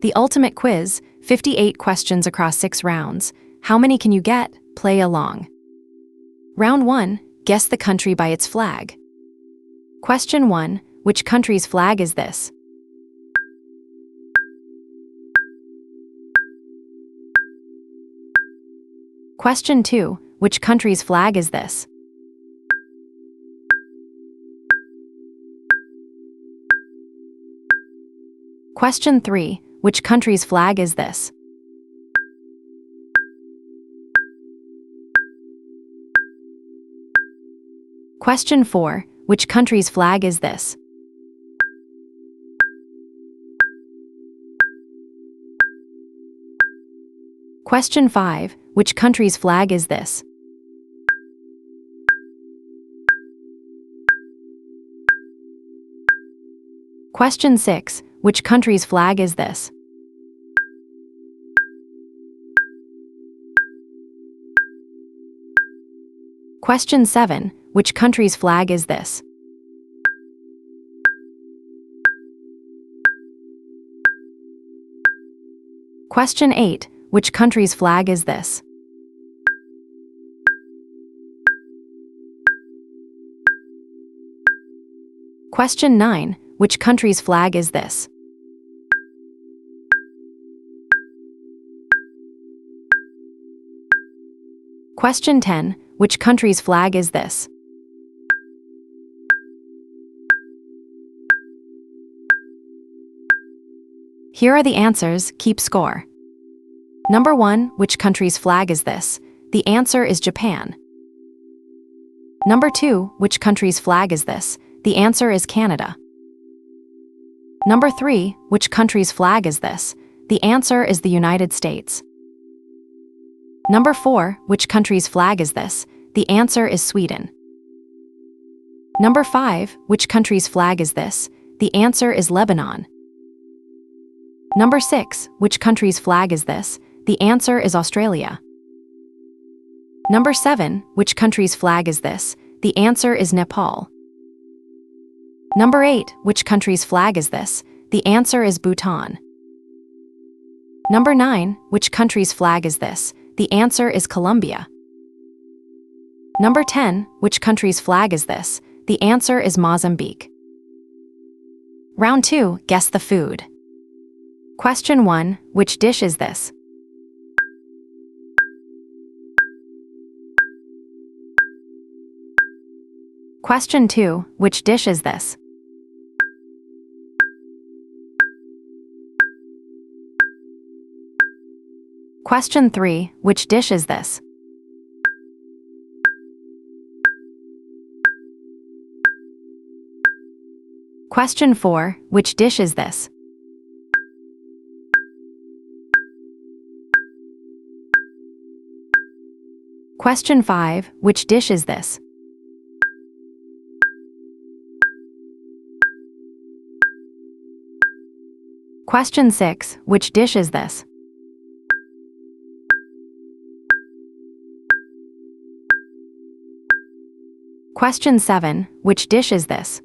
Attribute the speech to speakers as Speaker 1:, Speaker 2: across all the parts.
Speaker 1: The ultimate quiz, 58 questions across 6 rounds. How many can you get? Play along. Round 1, guess the country by its flag. Question 1, which country's flag is this? Question 2, which country's flag is this? Question 3, which country's flag is this? Question 4, which country's flag is this? Question 5, which country's flag is this? Question 6, which country's flag is this? Question 7, which country's flag is this? Question 8, which country's flag is this? Question 9, which country's flag is this? Question 10, which country's flag is this? Here are the answers, keep score. Number 1, which country's flag is this? The answer is Japan. Number 2, which country's flag is this? The answer is Canada. Number 3, which country's flag is this? The answer is the United States. Number 4, which country's flag is this? The answer is Sweden. Number 5, which country's flag is this? The answer is Lebanon. Number 6, which country's flag is this? The answer is Australia. Number 7, which country's flag is this? The answer is Nepal. Number 8, which country's flag is this? The answer is Bhutan. Number 9, which country's flag is this? The answer is Colombia. Number 10, which country's flag is this? The answer is Mozambique. Round 2, guess the food. Question 1, which dish is this? Question 2, which dish is this? Question 3, which dish is this? Question 4, which dish is this? Question 5, which dish is this? Question 6, which dish is this? Question 7, which dish is this?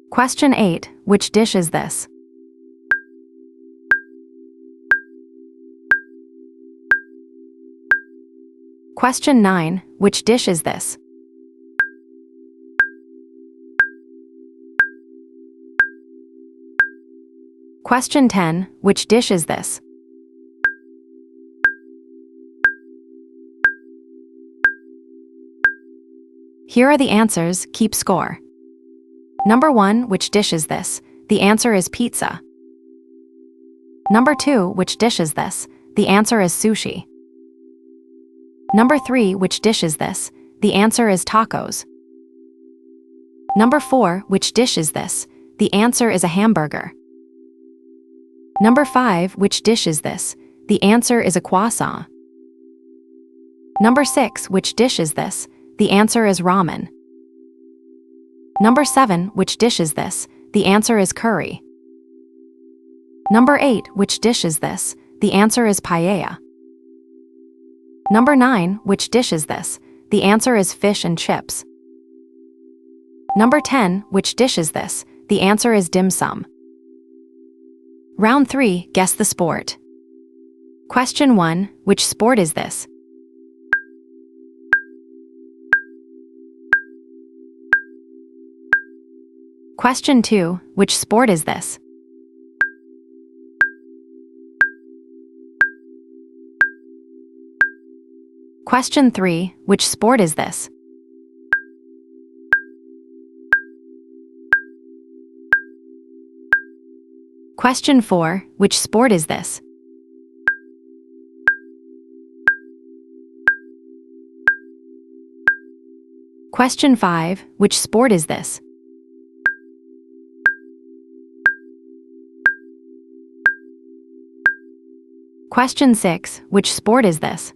Speaker 1: Question 8, which dish is this? Question 9, which dish is this? Question 10, which dish is this? Here are the answers, keep score. Number 1, which dish is this? The answer is pizza. Number 2, which dish is this? The answer is sushi. Number 3, which dish is this? The answer is tacos. Number 4, which dish is this? The answer is a hamburger. Number 5, which dish is this? The answer is a croissant. Number 6, which dish is this? The answer is ramen. Number 7, which dish is this? The answer is curry. Number 8, which dish is this? The answer is paella. Number 9, which dish is this? The answer is fish and chips. Number 10, which dish is this? The answer is dim sum. Round 3, guess the sport. Question 1, which sport is this? Question 2, which sport is this? Question 3, which sport is this? Question 4, which sport is this? Question 5, which sport is this? Question 6, which sport is this?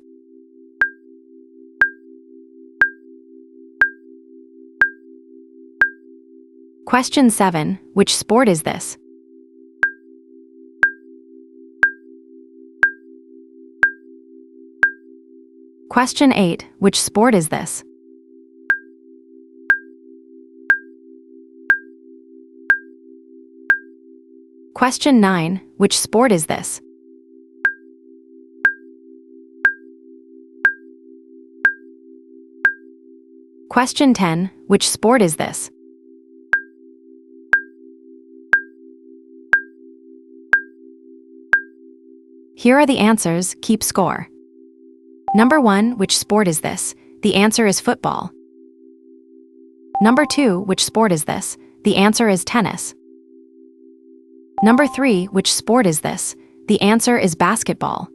Speaker 1: Question 7, which sport is this? Question 8, which sport is this? Question 9, which sport is this? Question 10, which sport is this? Here are the answers, keep score. Number 1, which sport is this? The answer is football. Number 2, which sport is this? The answer is tennis. Number 3, which sport is this? The answer is basketball.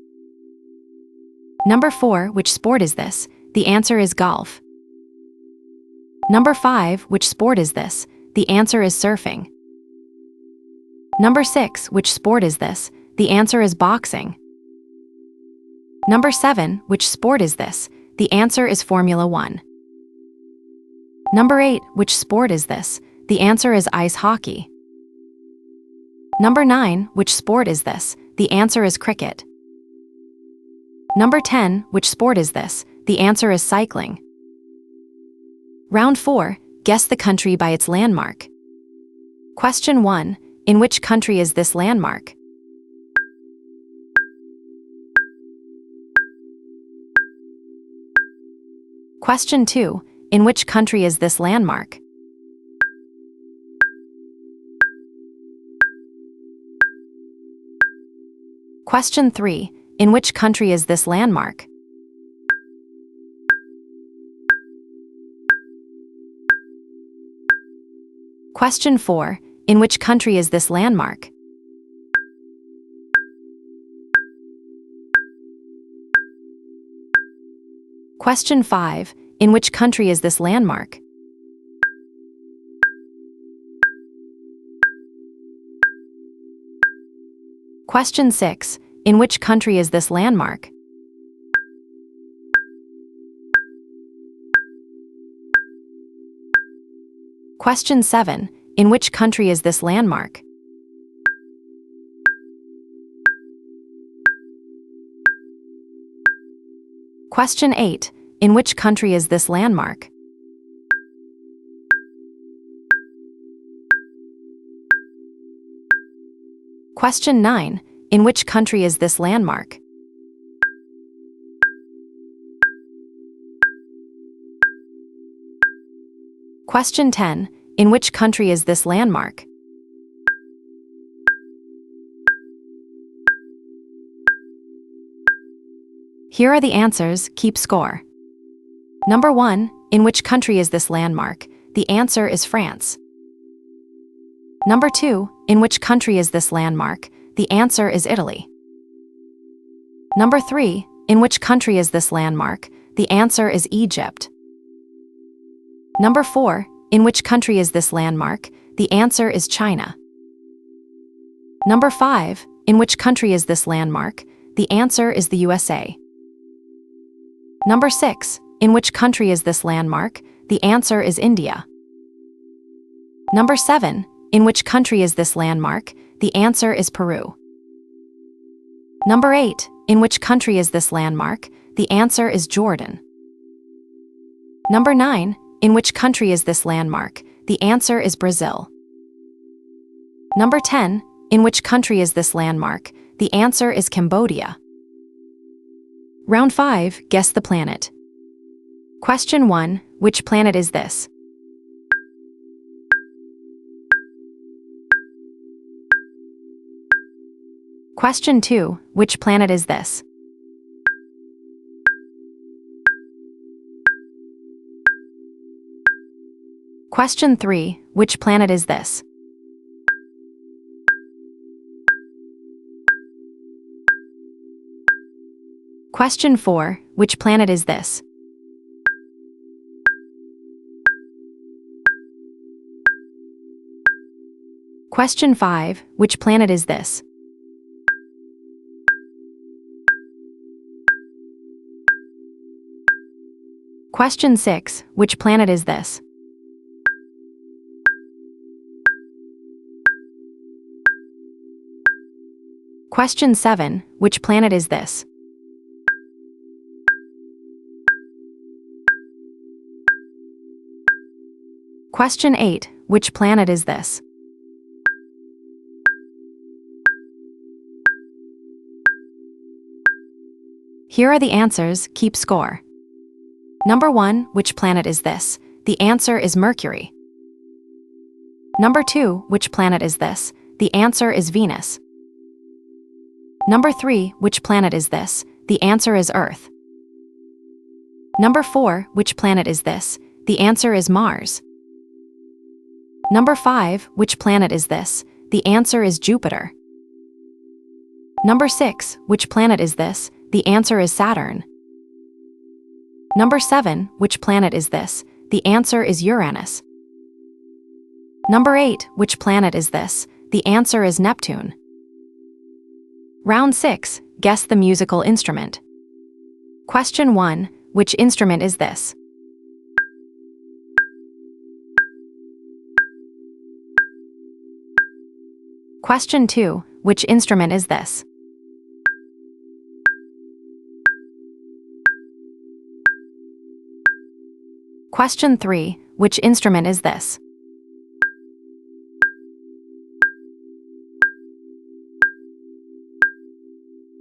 Speaker 1: Number 4, which sport is this? The answer is golf. Number 5, which sport is this? The answer is surfing. Number 6, which sport is this? The answer is boxing. Number 7, which sport is this? The answer is Formula 1. Number 8, which sport is this? The answer is ice hockey. Number 9, which sport is this? The answer is cricket. Number 10, which sport is this? The answer is cycling. Round 4, guess the country by its landmark. Question 1, in which country is this landmark? Question 2, in which country is this landmark? Question 3, in which country is this landmark? Question 4, in which country is this landmark? Question 5, in which country is this landmark? Question 6, in which country is this landmark? Question 7, in which country is this landmark? Question 8, in which country is this landmark? Question 9, in which country is this landmark? Question 10, in which country is this landmark? Here are the answers, keep score. Number 1, in which country is this landmark? The answer is France. Number 2, in which country is this landmark? The answer is Italy. Number 3, in which country is this landmark? The answer is Egypt. Number 4, in which country is this landmark? The answer is China. Number 5, in which country is this landmark? The answer is the USA. Number 6, in which country is this landmark? The answer is India. Number 7, in which country is this landmark? The answer is Peru. Number 8, in which country is this landmark? The answer is Jordan. Number 9, in which country is this landmark? The answer is Brazil. Number 10. In which country is this landmark? The answer is Cambodia. Round 5. Guess the planet. Question 1. Which planet is this? Question 2. Which planet is this? Question 3. Which planet is this? Question 4. Which planet is this? Question 5. Which planet is this? Question 6. Which planet is this? Question 7. Which planet is this? Question 8. Which planet is this? Here are the answers. Keep score. Number 1. Which planet is this? The answer is Mercury. Number 2. Which planet is this? The answer is Venus. Number 3. Which planet is this? The answer is Earth. Number 4. Which planet is this? The answer is Mars. Number 5. Which planet is this? The answer is Jupiter. Number 6. Which planet is this? The answer is Saturn. Number 7. Which planet is this? The answer is Uranus. Number 8. Which planet is this? The answer is Neptune. Round 6. Guess the musical instrument. Question 1. Which instrument is this? Question 2. Which instrument is this? Question 3. Which instrument is this?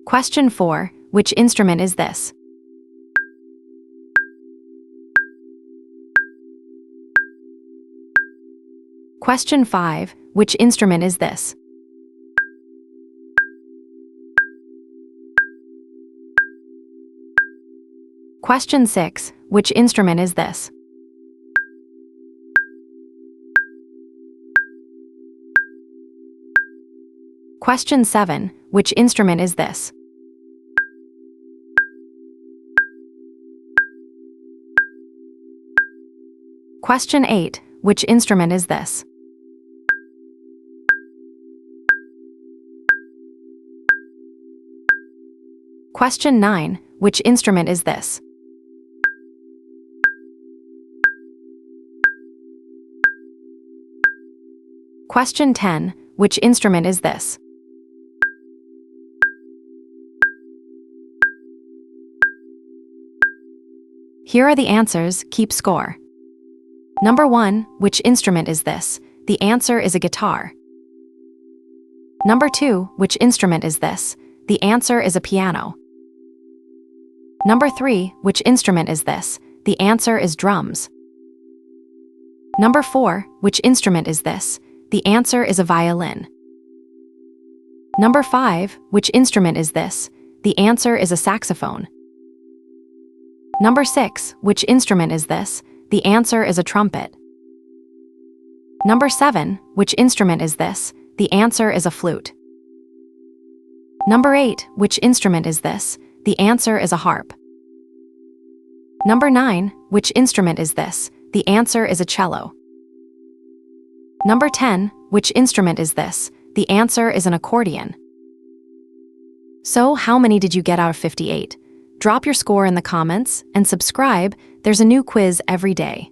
Speaker 1: Question 4. Which instrument is this? Question 5. Which instrument is this? Question 6. Which instrument is this? Question 7. Which instrument is this? Question 8. Which instrument is this? Question 9. Which instrument is this? Question 10. Which instrument is this? Here are the answers. Keep score. Number 1. Which instrument is this? The answer is a guitar. Number 2. Which instrument is this? The answer is a piano. Number 3. Which instrument is this? The answer is drums. Number 4. Which instrument is this? The answer is a violin. Number 5. Which instrument is this? The answer is a saxophone. Number 6. Which instrument is this? The answer is a trumpet. Number 7. Which instrument is this? The answer is a flute. Number 8. Which instrument is this? The answer is a harp. Number 9. Which instrument is this? The answer is a cello. Number 10. Which instrument is this? The answer is an accordion. So, how many did you get out of 58? Drop your score in the comments and subscribe. There's a new quiz every day.